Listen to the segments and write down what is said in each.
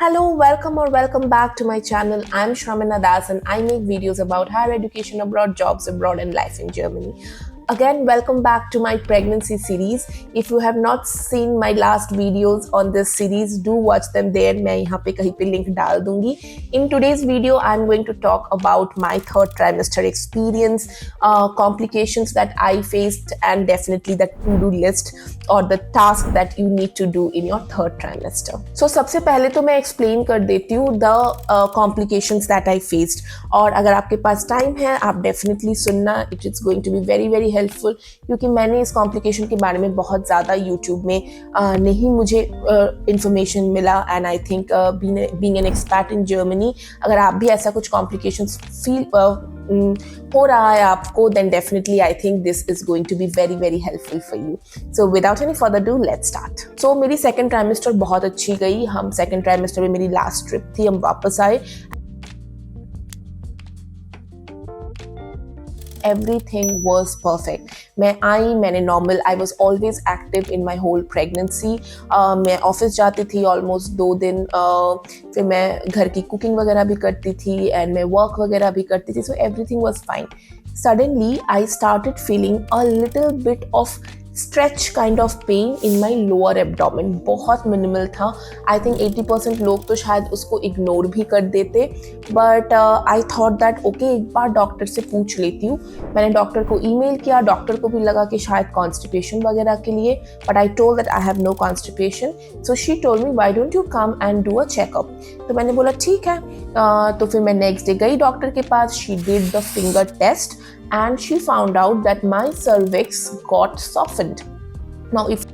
Hello, welcome or welcome back to my channel. I'm Shramana Das and I make videos about higher education abroad, jobs abroad, and life in Germany. Again, welcome back to my pregnancy series. If you have not seen my last videos on this series, do watch them there. मैं यहाँ पे कहीं पे link डाल दूंगी. In today's video, I'm going to talk about my third trimester experience, complications that I faced, and definitely the to-do list or the task that you need to do in your third trimester. So सबसे पहले तो मैं explain कर देती हूँ the complications that I faced. और अगर आपके पास टाइम है आप डेफिनेटली सुनना, it is going to be very very helpful, क्योंकि मैंने इस कॉम्प्लिकेशन के बारे में बहुत ज़्यादा यूट्यूब में नहीं मुझे इंफॉर्मेशन मिला. And I think being an expert in Germany, अगर आप भी ऐसा कुछ कॉम्प्लिकेशंस फील हो रहा है आपको, then definitely I think this is going to be very very helpful for you. So without any further do let's start. So मेरी सेकेंड ट्राइमेस्टर बहुत अच्छी गई. हम सेकेंड ट्राइमेस्टर में मेरी लास्ट ट्रिप थी, हम वापस आए. Everything was perfect. मैंने normal, I was always active in my whole pregnancy. मैं ऑफिस जाती थी ऑलमोस्ट 2 दिन, फिर मैं घर की कुकिंग वगैरह भी करती थी एंड मैं वर्क वगैरह भी करती थी. So everything was fine. Suddenly, I started feeling a little bit of stretch kind of pain in my lower abdomen. बहुत मिनिमल था. आई थिंक 80% लोग तो शायद उसको इग्नोर भी कर देते, but I thought that okay, एक बार डॉक्टर से पूछ लेती हूँ. मैंने डॉक्टर को ईमेल किया. डॉक्टर को भी लगा कि शायद कॉन्स्टिपेशन वगैरह के लिए, but I told that I have no constipation. So she told me why don't you come and do a checkup. तो मैंने बोला ठीक है. तो फिर मैं नेक्स्ट डे गई डॉक्टर के पास. She did the finger test and she found out that my cervix got softened. Now if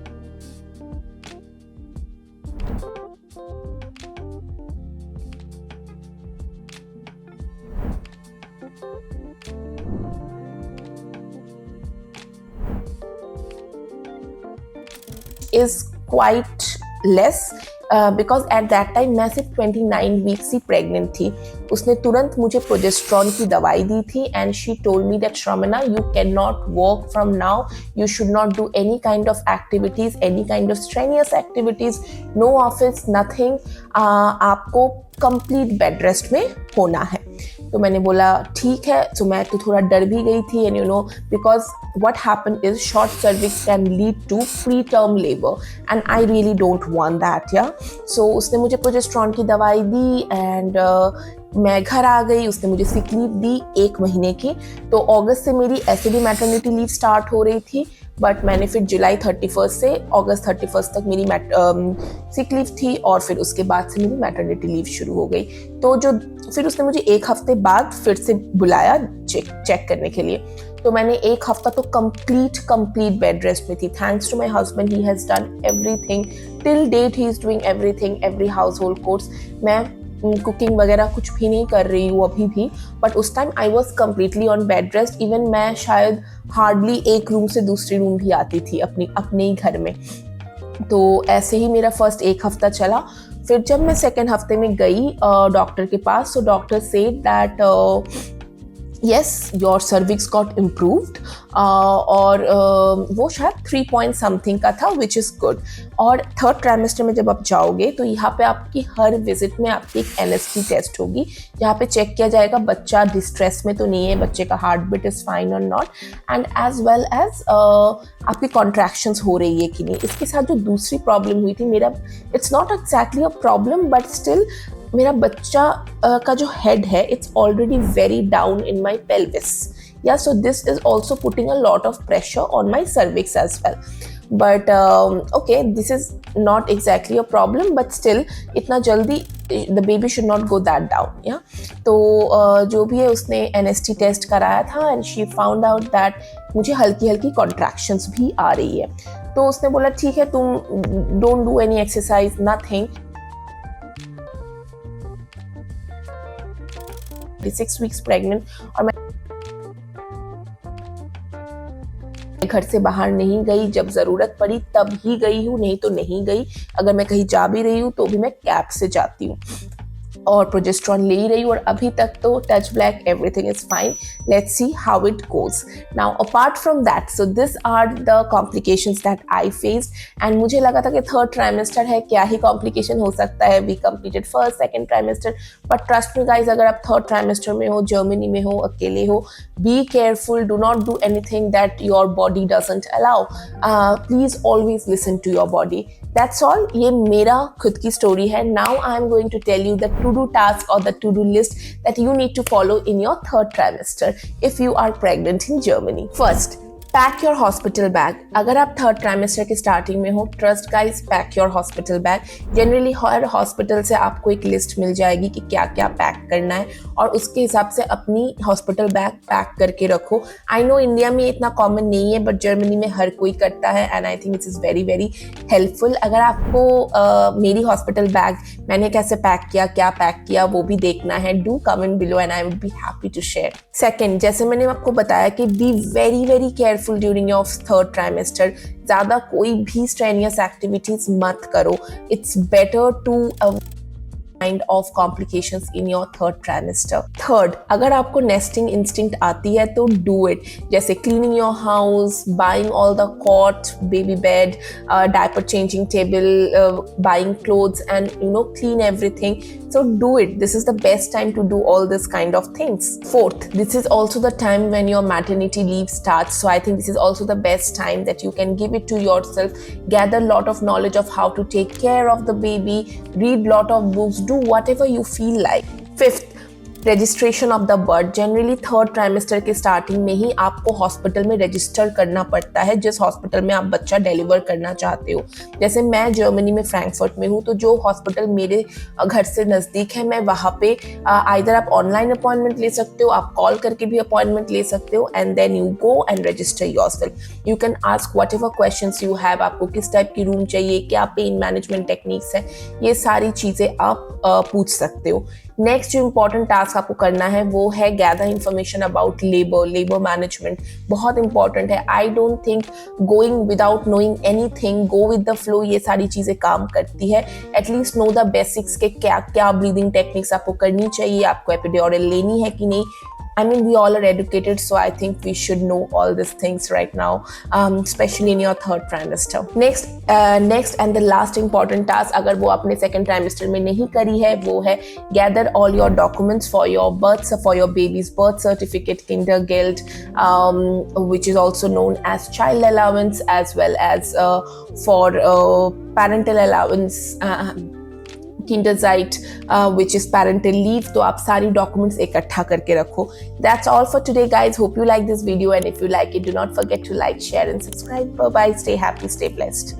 is quite less, because at that time मैं सिर्फ 29 वीक्स ही प्रेग्नेंट थी. उसने तुरंत मुझे प्रोजेस्ट्रॉन की दवाई दी थी and she told me that Shramana, you can not work from now, you should not do any kind of activities, any kind of strenuous activities, no office, nothing. आपको कंप्लीट बेड रेस्ट में होना है. तो मैंने बोला ठीक है. तो मैं तो थोड़ा डर भी गई थी, and you know, because what happened is short cervix can lead to preterm labor and I really don't want that. Yeah, so उसने मुझे प्रोजेस्ट्रॉन की दवाई दी एंड मैं घर आ गई. उसने मुझे सिक लीव दी 1 महीने की. तो अगस्त से मेरी ऐसे भी मैटरनिटी लीव स्टार्ट हो रही थी, बट मैंने फिर जुलाई 31 से अगस्त 31 तक मेरी सिक लीव थी और फिर उसके बाद से मेरी मैटरनिटी लीव शुरू हो गई. तो जो फिर उसने मुझे 1 हफ्ते बाद फिर से बुलाया चेक करने के लिए. तो मैंने 1 हफ्ता तो कंप्लीट बेड रेस्ट में थी. Thanks to my husband, he has done everything till date. He is doing everything, every household chores. मैं कुकिंग वगैरह कुछ भी नहीं कर रही हूँ अभी भी, बट उस time I was completely on bed rest. Even मैं शायद हार्डली एक रूम से दूसरी रूम भी आती थी अपने ही घर में. तो ऐसे ही मेरा फर्स्ट 1 हफ्ता चला. फिर जब मैं सेकेंड हफ्ते में गई डॉक्टर के पास, तो doctor said that yes, your cervix got improved, और वो शायद 3 पॉइंट समथिंग का था, विच इज़ गुड. और थर्ड ट्राइमेस्टर में जब आप जाओगे तो यहाँ पे आपकी हर विजिट में आपकी एक NST टेस्ट होगी, जहाँ पे चेक किया जाएगा बच्चा डिस्ट्रेस में तो नहीं है, बच्चे का हार्ट बीट इज़ फाइन और not, and as well as आपकी कॉन्ट्रैक्शंस हो रही है कि नहीं. इसके साथ जो दूसरी प्रॉब्लम हुई थी, मेरा it's not exactly a problem, but still मेरा बच्चा का जो हेड है, it's already very down in my pelvis. Yeah, so this is also putting a lot of pressure on my cervix as well. But okay, this is not exactly a problem, but still इतना जल्दी the baby should not go that down. Yeah, तो जो भी है उसने NST test कराया था and she found out that मुझे हल्की हल्की contractions भी आ रही है. तो उसने बोला ठीक है, तुम don't do any exercise, nothing. 6 weeks pregnant और मैं घर से बाहर नहीं गई. जब ज़रूरत पड़ी तब ही गई हूँ, नहीं तो नहीं गई. अगर मैं कहीं जा भी रही हूँ तो भी मैं कैब से जाती हूँ. और प्रोजेस्ट्रॉन ले ही रही हूँ, और अभी तक तो touch black everything is fine. Let's see how it goes. Now apart from that, so this are the complications that I faced. And मुझे लगा था कि थर्ड ट्राइमेस्टर है, क्या ही कॉम्प्लिकेशन हो सकता है, we completed first second trimester. But trust me guys, अगर आप थर्ड ट्राइमेस्टर में हो, जर्मनी में हो, अकेले हो, be careful, do not do anything that your body doesn't allow. Please always listen to your body. That's all. ये मेरा खुद की स्टोरी है. Now I am going to tell you the to-do task or the to-do list that you need to follow in your third trimester if you are pregnant in Germany. First, pack your hospital bag. अगर आप third trimester की starting में हो, trust guys, pack your hospital bag. Generally her hospital से आपको एक list मिल जाएगी कि क्या क्या पैक करना है, और उसके हिसाब से अपनी हॉस्पिटल बैग पैक करके रखो. आई नो इंडिया में इतना कॉमन नहीं है, बट जर्मनी में हर कोई करता है, and I think it is very very helpful. अगर आपको मेरी हॉस्पिटल बैग मैंने कैसे पैक किया, क्या पैक किया, वो भी देखना है, do comment below and I would be happy to share. Second, जैसे मैंने आपको बताया कि be very very careful during your third trimester. ज़्यादा कोई भी स्ट्रेनियस एक्टिविटीज मत करो. It's better to kind of complications in your third trimester. Third, अगर आपको nesting instinct आती है तो do it. जैसे cleaning your house, buying all the cot, baby bed, diaper changing table, buying clothes, and clean everything. So do it. This is the best time to do all this kind of things. Fourth, this is also the time when your maternity leave starts. So I think this is also the best time that you can give it to yourself. Gather a lot of knowledge of how to take care of the baby. Read lot of books. Do whatever you feel like. Fifth, registration of the birth. Generally third trimester के starting में ही आपको hospital में register करना पड़ता है, जिस hospital में आप बच्चा डिलीवर करना चाहते हो. जैसे मैं जर्मनी में फ्रैंकफर्ट में हूँ, तो जो हॉस्पिटल मेरे घर से नज़दीक है, मैं वहाँ पे आइदर आप ऑनलाइन अपॉइंटमेंट ले सकते हो, आप कॉल करके भी अपॉइंटमेंट ले सकते हो, and then you go and register yourself. You can ask whatever questions you have. आपको किस टाइप की रूम चाहिए, क्या पेन मैनेजमेंट टेक्निक्स है, ये सारी चीज़ें आप पूछ सकते हो. नेक्स्ट जो इम्पॉर्टेंट टास्क आपको करना है वो है gather information about labour management. बहुत इंपॉर्टेंट है. I don't think going without knowing anything, go with the flow, ये सारी चीज़ें काम करती है. एटलीस्ट नो द बेसिक्स के क्या क्या ब्रीदिंग टेक्निक्स आपको करनी चाहिए, आपको एपिड्यूरल लेनी है कि नहीं. I mean, we all are educated, so I think we should know all these things right now, especially in your third trimester. Next and the last important task, अगर वो आपने second trimester में नहीं करी है, वो है gather all your documents for your baby's birth certificate, Kindergeld, which is also known as child allowance, as well as for parental allowance. Kinderzeit, which is parental leave. तो आप सारी documents इकट्ठा करके रखो. That's all for today, guys. Hope you like this video, and if you like it, do not forget to like, share, and subscribe. Bye bye. Stay happy, stay blessed.